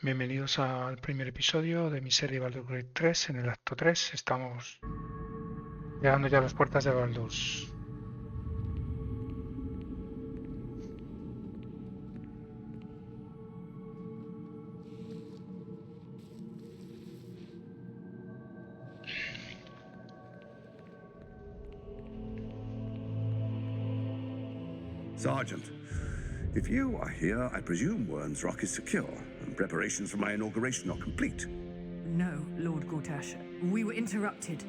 Bienvenidos al primer episodio de mi serie Baldur 3. En el acto 3 estamos llegando ya a las puertas de Baldur. Sergeant, if you are here, I presume Wern's Rock is secure, and preparations for my inauguration are complete. No, Lord Gortash. We were interrupted.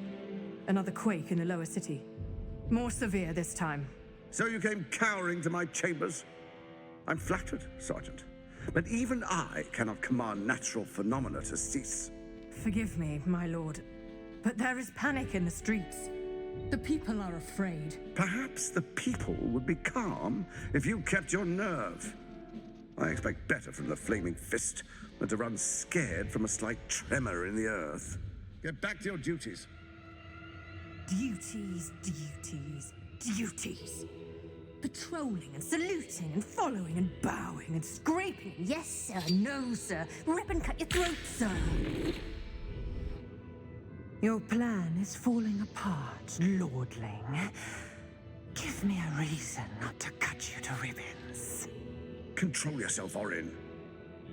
Another quake in the lower city. More severe this time. So you came cowering to my chambers? I'm flattered, Sergeant. But even I cannot command natural phenomena to cease. Forgive me, my lord, but there is panic in the streets. The people are afraid. Perhaps the people would be calm if you kept your nerve. I expect better from the flaming fist than to run scared from a slight tremor in the earth. Get back to your duties. Duties, duties, duties. Patrolling and saluting and following and bowing and scraping. Yes, sir. No, sir. Rip and cut your throat, sir. Your plan is falling apart, lordling. Give me a reason not to cut you to ribbons. Control yourself, Orin.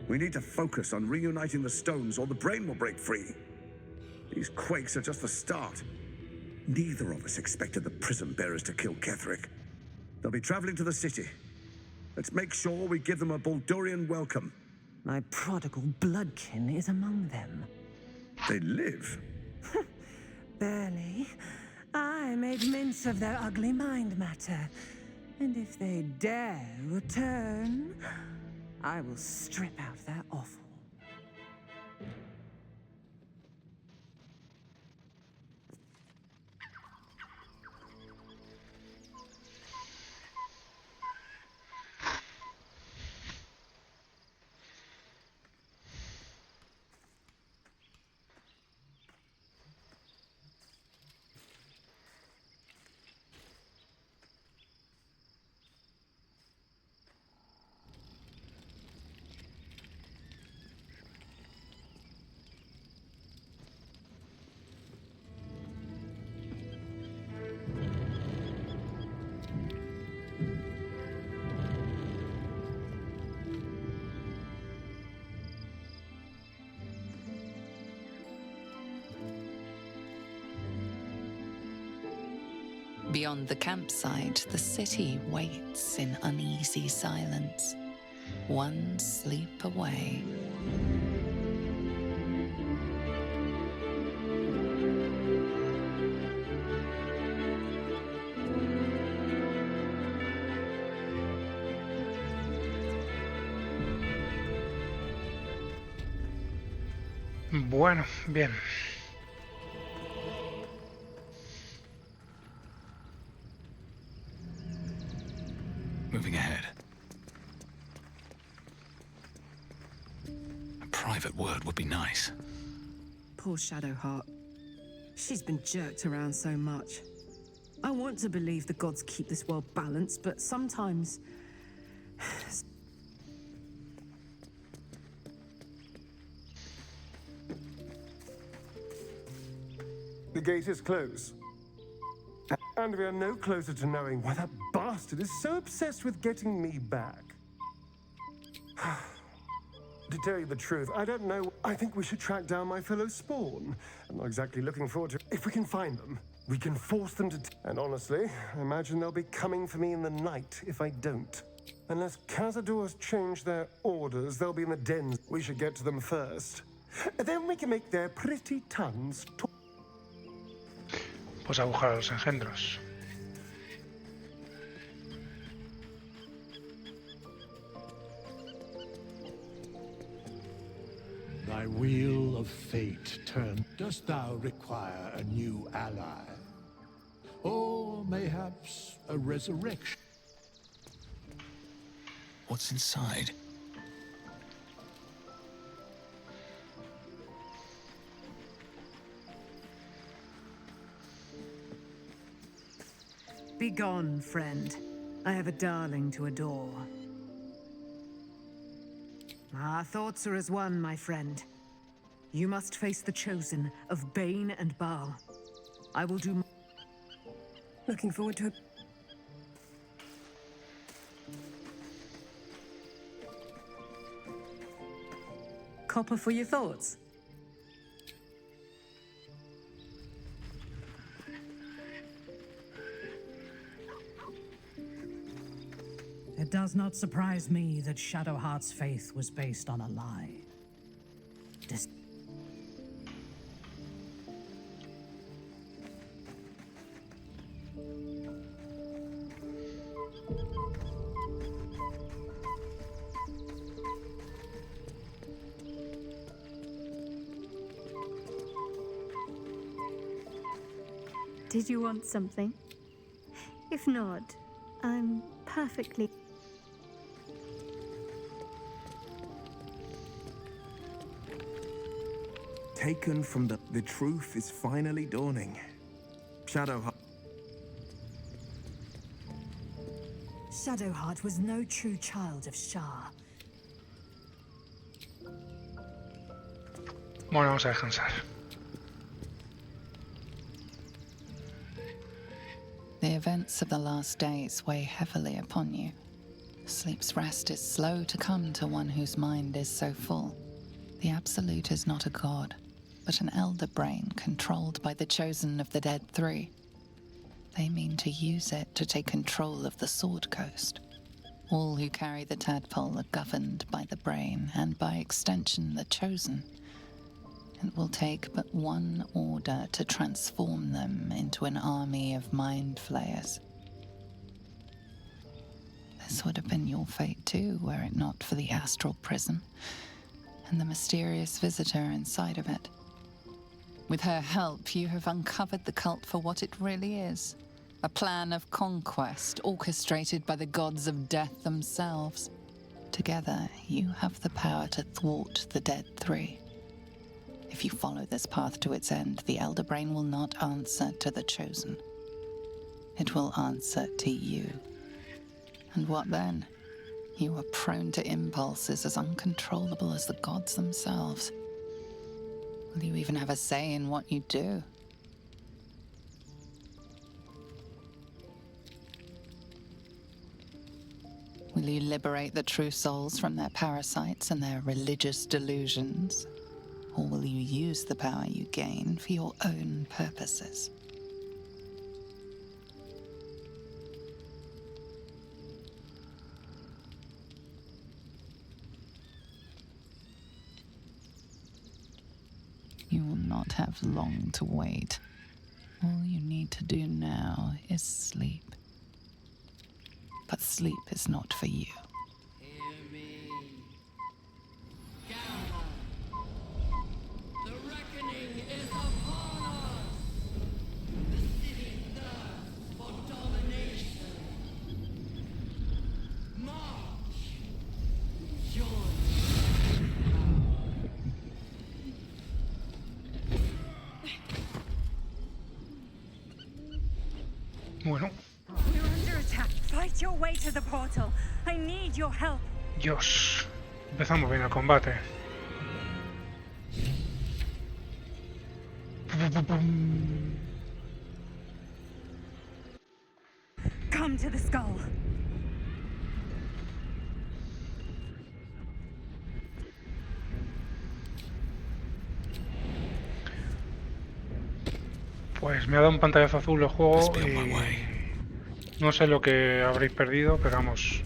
We need to focus on reuniting the stones or the brain will break free. These quakes are just the start. Neither of us expected the prison bearers to kill Ketheric. They'll be traveling to the city. Let's make sure we give them a Baldurian welcome. My prodigal bloodkin is among them. They live. Barely. I made mince of their ugly mind matter. And if they dare return, I will strip out their offal. Beyond the campsite, the city waits in uneasy silence, one sleep away. Bueno, bien. Moving ahead. A private word would be nice. Poor Shadowheart. She's been jerked around so much. I want to believe the gods keep this world balanced, but sometimes... The gate is closed. And we are no closer to knowing why that bastard is so obsessed with getting me back. To tell you the truth, I don't know. I think we should track down my fellow Spawn. I'm not exactly looking forward to it. If we can find them, we can force them to... And honestly, I imagine they'll be coming for me in the night if I don't. Unless Cazadors change their orders, they'll be in the dens. We should get to them first. Then we can make their pretty tongues talk. Pues agujar a los engendros. Thy wheel of fate turn. Dost thou require a new ally? Or mayhaps a resurrection? What's inside? Begone, friend. I have a darling to adore. Our thoughts are as one, my friend. You must face the chosen of Bane and Baal. I will do... Looking forward to it. Copper for your thoughts. It does not surprise me that Shadowheart's faith was based on a lie. Did you want something? If not, I'm perfectly... Taken from the truth is finally dawning. Shadowheart. Shadowheart was no true child of Shah. Bueno, vamos a descansar. The events of the last days weigh heavily upon you. Sleep's rest is slow to come to one whose mind is so full. The Absolute is not a god, but an elder brain controlled by the chosen of the Dead Three. They mean to use it to take control of the Sword Coast. All who carry the tadpole are governed by the brain, and by extension the chosen. It will take but one order to transform them into an army of mind flayers. This would have been your fate too, were it not for the astral prison and the mysterious visitor inside of it. With her help, you have uncovered the cult for what it really is. A plan of conquest orchestrated by the gods of death themselves. Together, you have the power to thwart the Dead Three. If you follow this path to its end, the Elder Brain will not answer to the Chosen. It will answer to you. And what then? You are prone to impulses as uncontrollable as the gods themselves. Will you even have a say in what you do? Will you liberate the true souls from their parasites and their religious delusions? Or will you use the power you gain for your own purposes? You will not have long to wait. All you need to do now is sleep. But sleep is not for you. Hear me. Gather. The reckoning is upon us. The city thirsts for domination. March. Join. Bueno. We're under attack. Fight your way to the portal. I need your help. Dios. Empezamos bien el combate. Come to the skull. Pues me ha dado un pantallazo azul el juego y no sé lo que habréis perdido, pero vamos,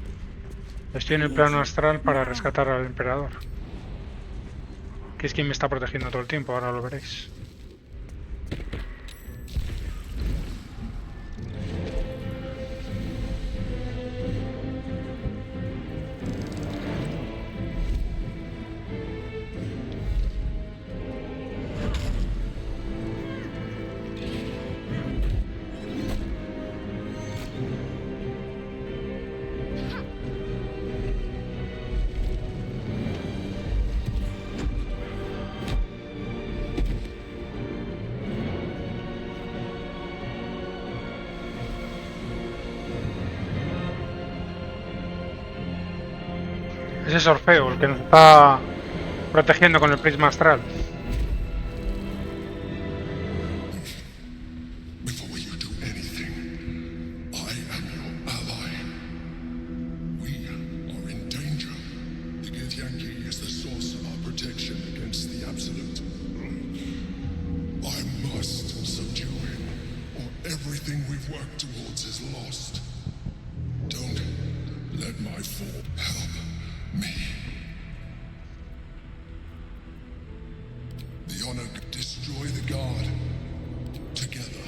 estoy en el plano astral para rescatar al emperador, que es quien me está protegiendo todo el tiempo, ahora lo veréis. Ese es Orfeo, el que nos está protegiendo con el prisma astral. Before you do anything, I am your ally. We are in danger. The Githyanki is the source of our protection against the Absolute. I must subdue him, or everything we've worked towards is lost. Don't let my fall help me. The honor destroy the guard together.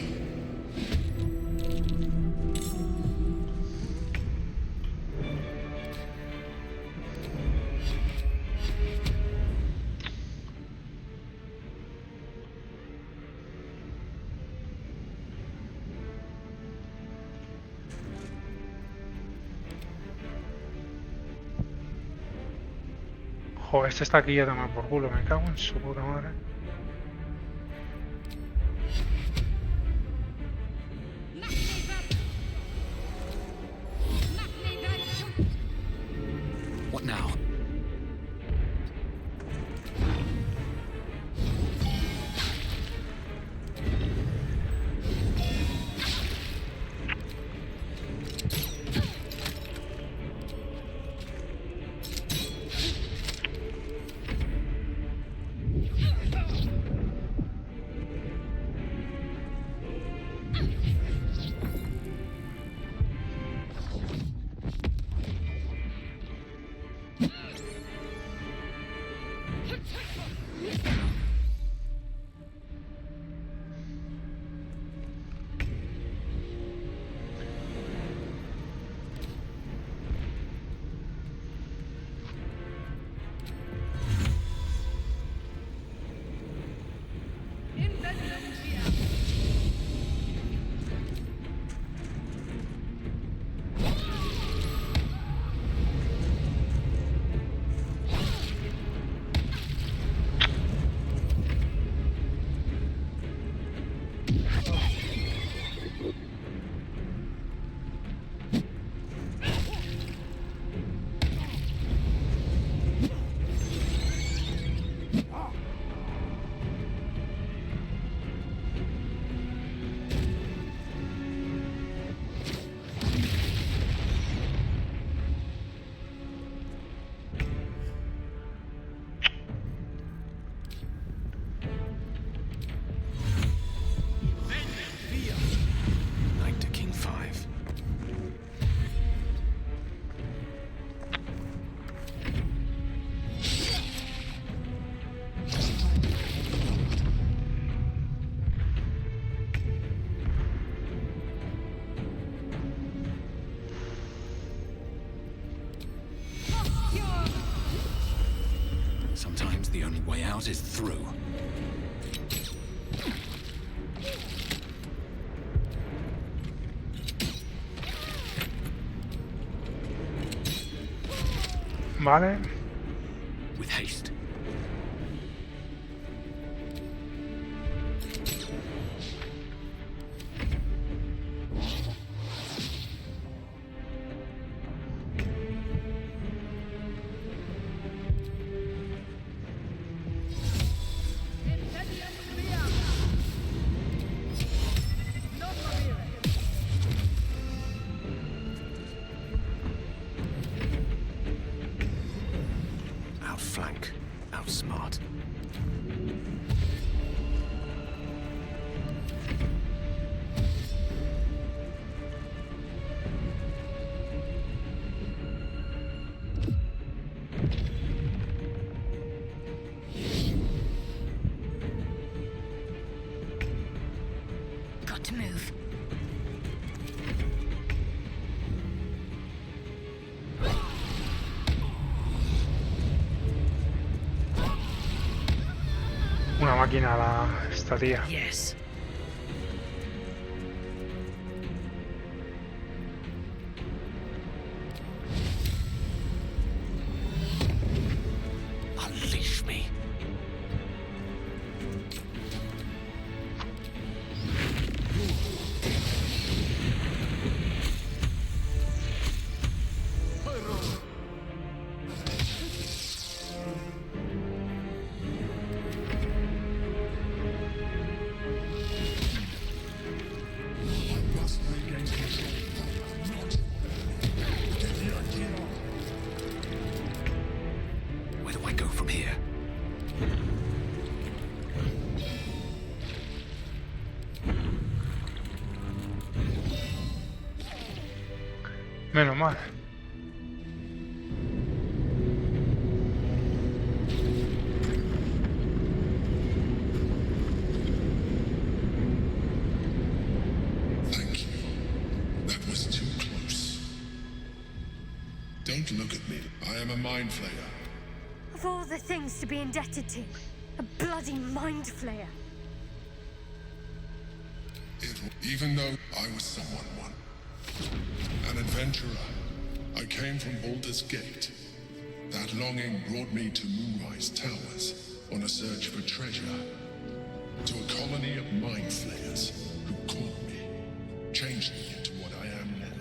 Joder, este está aquí ya tomado por culo, me cago en su puta madre. What now? Acto King 5. Sometimes the only way out is through. Vale. With haste. Outflank, outsmart. Got to move. Una máquina esta tía. Yes. Unleash me. do I go from here? Menos mal. Thank you. That was too close. Don't look at me. I am a mind flayer. Of all the things to be indebted to, a bloody mind flayer. Even though I was someone once. An adventurer. I came from Baldur's Gate. That longing brought me to Moonrise Towers on a search for treasure. To a colony of mind flayers who caught me, changed me into what I am now.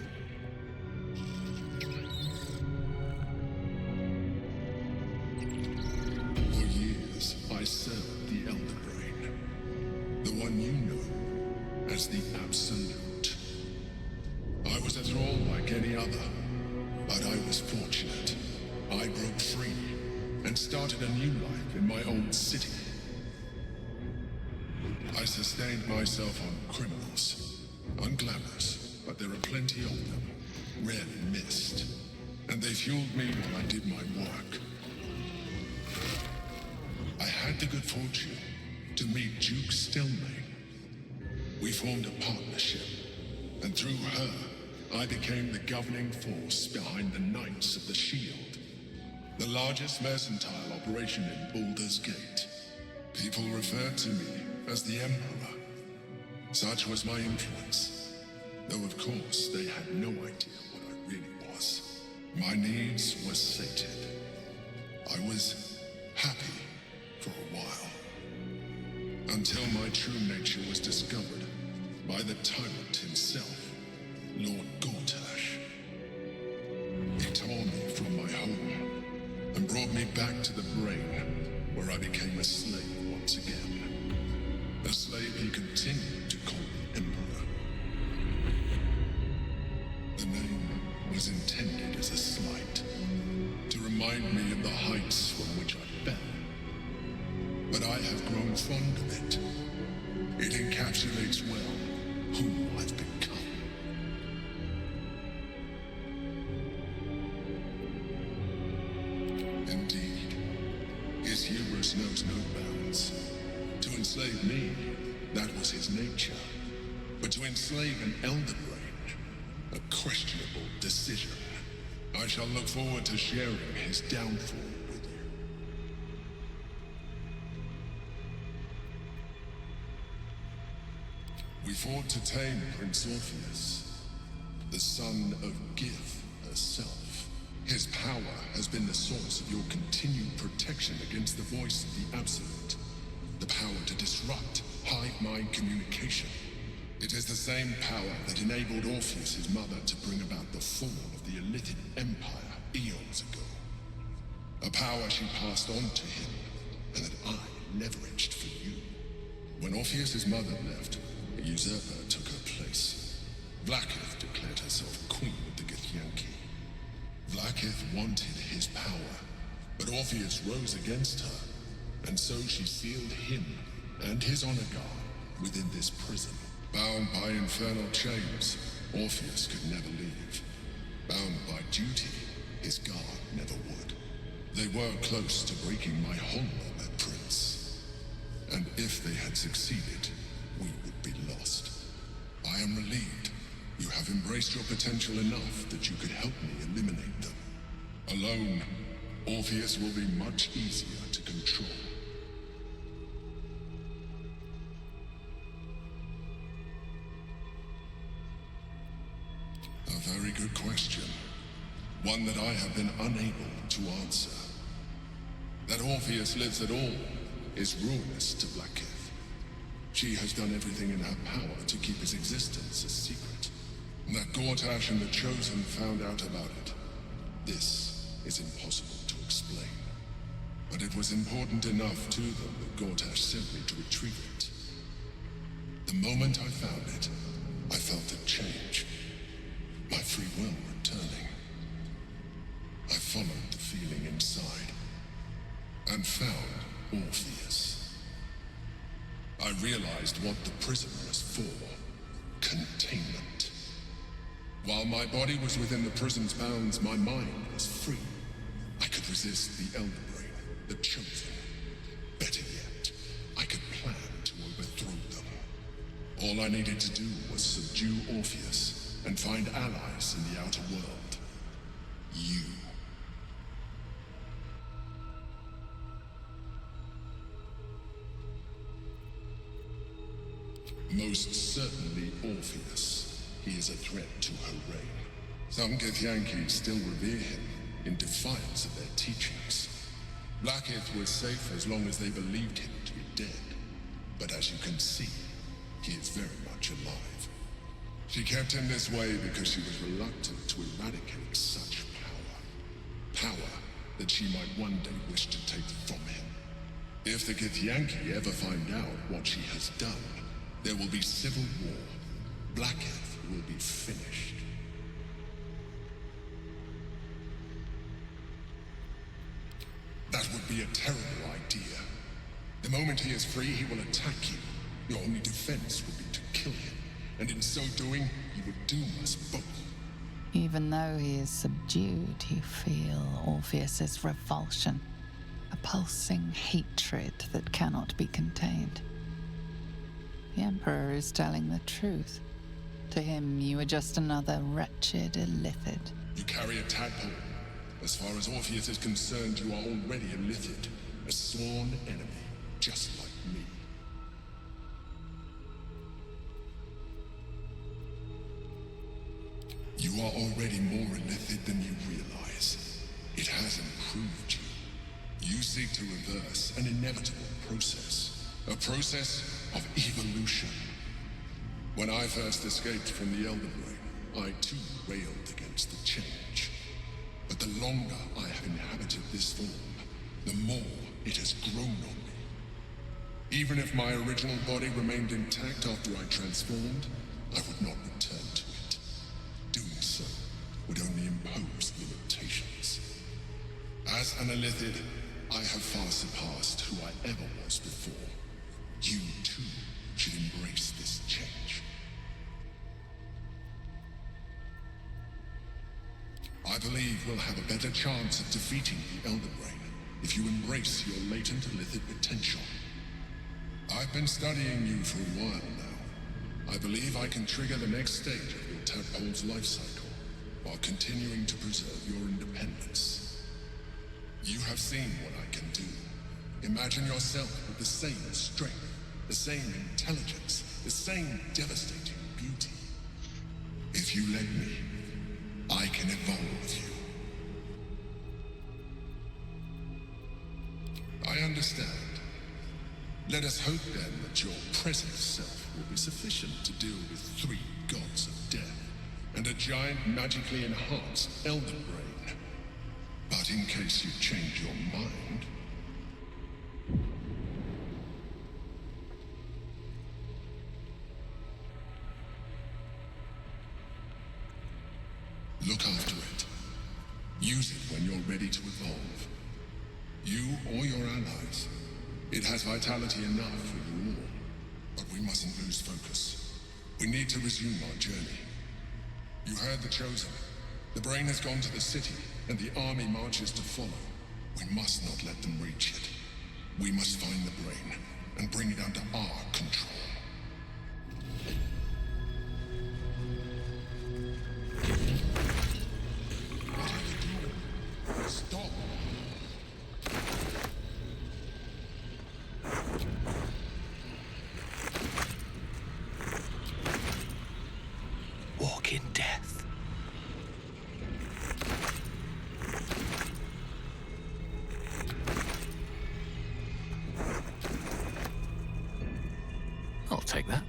For years, I served the Elder Brain. The one you know as the Absolute. I was a thrall like any other, but I was fortunate. I broke free and started a new life in my own city. I sustained myself on criminals, unglamorous, but there are plenty of them, rarely missed, and they fueled me while I did my work. I had the good fortune to meet Duke Stillmain. We formed a partnership, and through her, I became the governing force behind the Knights of the Shield, the largest mercantile operation in Baldur's Gate. People referred to me as the Emperor. Such was my influence, though of course they had no idea what I really was. My needs were sated. I was happy for a while, until my true nature was discovered by the tyrant himself. Lord Gortash. He tore me from my home and brought me back to the Brain, where I became a slave once again. A slave he continued to call the Emperor. The name was intended as a slight, to remind me of the heights from which I fell. But I have grown fond of it. It encapsulates well who I've become. Indeed, his hubris knows no bounds. To enslave me, that was his nature. But to enslave an Elder Brain, a questionable decision. I shall look forward to sharing his downfall with you. We fought to tame Prince Orpheus, the son of Gith herself. His power has been the source of your continued protection against the voice of the Absolute. The power to disrupt hive mind communication. It is the same power that enabled Orpheus' mother to bring about the fall of the Illithid Empire eons ago. A power she passed on to him, and that I leveraged for you. When Orpheus' mother left, a usurper took her place. Vlaakith declared herself queen of the Githyanki. Vlaakith wanted his power, but Orpheus rose against her, and so she sealed him and his honor guard within this prison. Bound by infernal chains, Orpheus could never leave. Bound by duty, his guard never would. They were close to breaking my hold on that prince. And if they had succeeded, we would be lost. I am relieved. You have embraced your potential enough that you could help me eliminate them. Alone, Orpheus will be much easier to control. A very good question. One that I have been unable to answer. That Orpheus lives at all is ruinous to Vlaakith. She has done everything in her power to keep his existence a secret. That Gortash and the Chosen found out about it. This is impossible to explain. But it was important enough to them that Gortash sent me to retrieve it. The moment I found it, I felt a change. My free will returning. I followed the feeling inside. and found Orpheus. I realized what the prison was for. Containment. While my body was within the prison's bounds, my mind was free. I could resist the Elder Brain, the Chosen. Better yet, I could plan to overthrow them. All I needed to do was subdue Orpheus and find allies in the outer world. You. Most certainly Orpheus. He is a threat to her reign. Some Githyanki still revere him in defiance of their teachings. Blackith was safe as long as they believed him to be dead. But as you can see, he is very much alive. She kept him this way because she was reluctant to eradicate such power. Power that she might one day wish to take from him. If the Githyanki ever find out what she has done, there will be civil war. Blackith will be finished. That would be a terrible idea. The moment he is free, he will attack you. Your only defense would be to kill him, and in so doing, he would doom us both. Even though he is subdued, you feel Orpheus's revulsion, a pulsing hatred that cannot be contained. The Emperor is telling the truth. To him, you are just another wretched illithid. You carry a tadpole. As far as Orpheus is concerned, you are already a illithid, a sworn enemy, just like me. You are already more illithid than you realize. It has improved you. You seek to reverse an inevitable process. A process of evolution. When I first escaped from the Elder Brain, I too railed against the change. But the longer I have inhabited this form, the more it has grown on me. Even if my original body remained intact after I transformed, I would not return to it. Doing so would only impose limitations. As an illithid, I have far surpassed who I ever was before. You too should embrace this change. I believe we'll have a better chance of defeating the Elder Brain if you embrace your latent illithid potential. I've been studying you for a while now. I believe I can trigger the next stage of your tadpole's life cycle while continuing to preserve your independence. You have seen what I can do. Imagine yourself with the same strength, the same intelligence, the same devastating beauty. If you let me, I can evolve you. I understand. Let us hope then that your present self will be sufficient to deal with 3 gods of death and a giant magically enhanced Elder Brain. But in case you change your mind, look after it. Use it when you're ready to evolve. You or your allies. It has vitality enough for you all. But we mustn't lose focus. We need to resume our journey. You heard the Chosen. The Brain has gone to the city, and the army marches to follow. We must not let them reach it. We must find the Brain, and bring it under our control. What are you doing? Stop! Walk in death. I'll take that.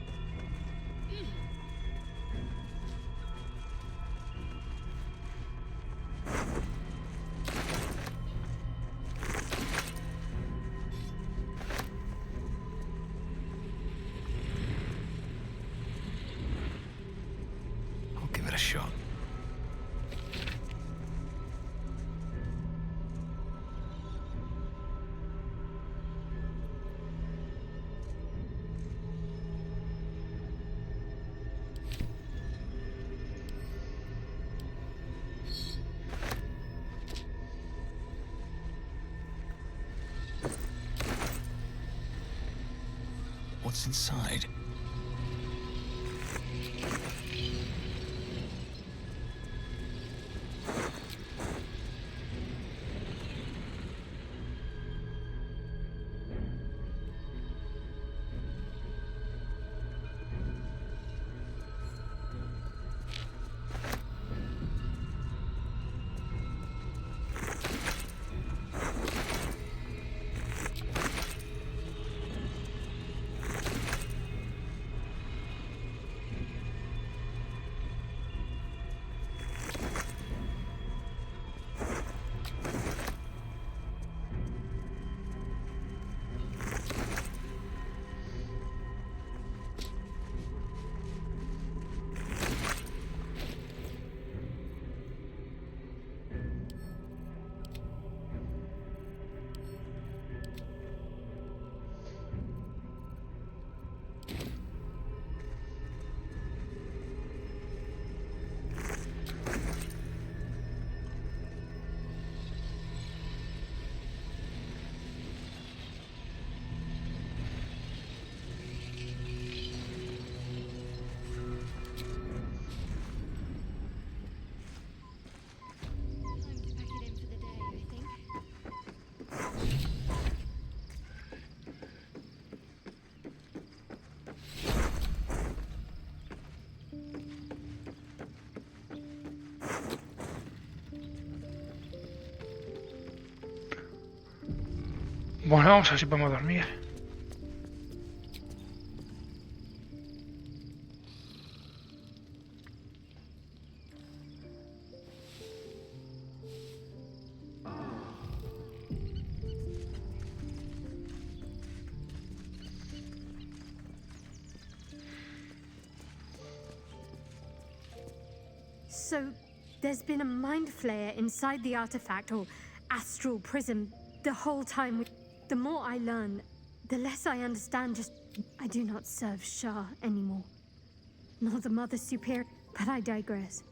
I'll give it a shot. What's inside? Bueno, vamos a ver si podemos dormir. So, there's been a mind flayer inside the artifact, or astral prism, the whole time. The more I learn, the less I understand. I do not serve Shah anymore. Nor the Mother Superior, but I digress.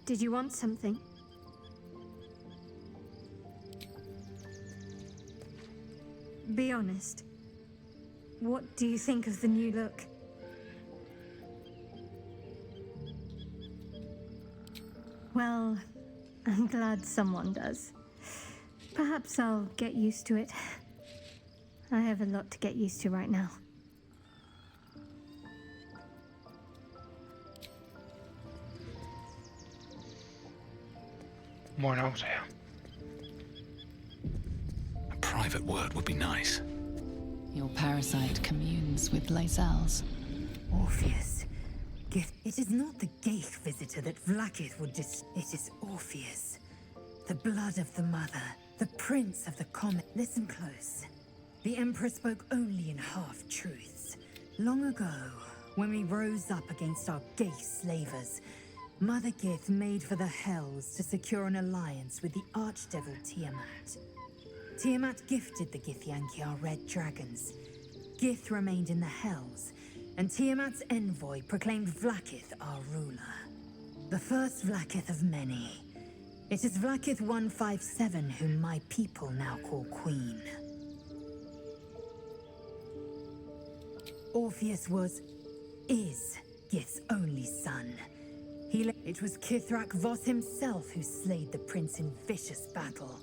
Did you want something? Be honest. What do you think of the new look? Well, I'm glad someone does. Perhaps I'll get used to it. I have a lot to get used to right now. Bueno, vamos allá. A private word would be nice. Your parasite communes with Lae'zel's. Orpheus. It is not the Geich visitor that Vlaakith would It is Orpheus. The blood of the mother. The prince of the comet. Listen close. The Emperor spoke only in half-truths. Long ago, when we rose up against our Geich slavers, Mother Gith made for the Hells to secure an alliance with the archdevil Tiamat. Tiamat gifted the Githyanki our red dragons. Gith remained in the Hells, and Tiamat's envoy proclaimed Vlaakith our ruler. The first Vlaakith of many. It is Vlaakith 157 whom my people now call Queen. Orpheus is Gith's only son. It was Kithrak Voss himself who slayed the prince in vicious battle.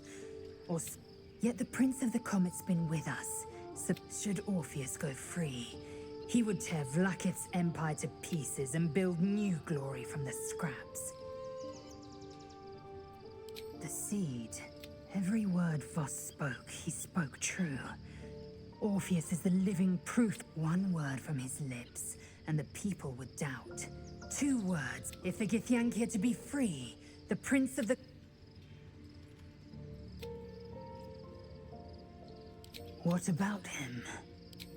Yet the Prince of the Comet's been with us, so should Orpheus go free, he would tear Vlaakith's empire to pieces and build new glory from the scraps. The seed. Every word Voss spoke, he spoke true. Orpheus is the living proof. One word from his lips, and the people would doubt. 2 words. If the Githyanki are to be free, the Prince of the... What about him?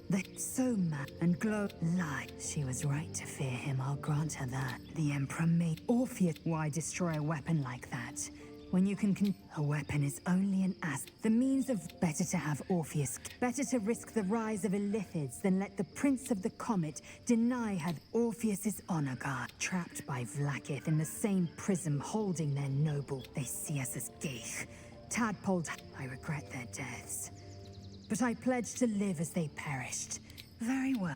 The so mad and glow light. She was right to fear him, I'll grant her that. The Emperor made Orpheus. Why destroy a weapon like that? When you can a weapon is only an the means of better to have Orpheus. Better to risk the rise of Illithids than let the Prince of the Comet deny her Orpheus's honor guard. Trapped by Vlaakith in the same prism holding their noble. They see us as Geich. Tadpoled. I regret their deaths. But I pledge to live as they perished. Very well.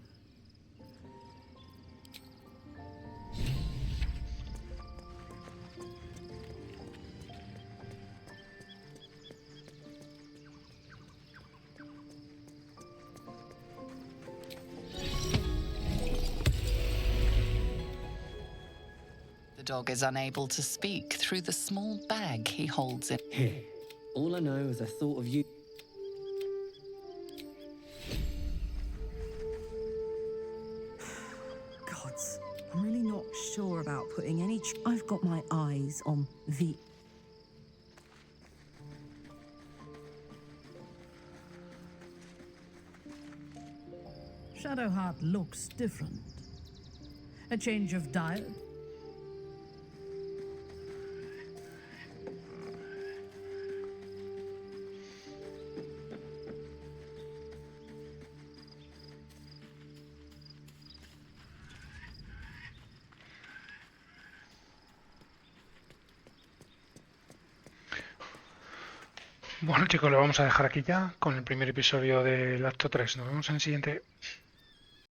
The dog is unable to speak through the small bag he holds in. Here. All I know is I thought of you. Gods, I'm really not sure about putting any. I've got my eyes on the. Shadowheart looks different. A change of diet? Bueno chicos, lo vamos a dejar aquí ya con el primer episodio del acto 3. Nos vemos en el siguiente.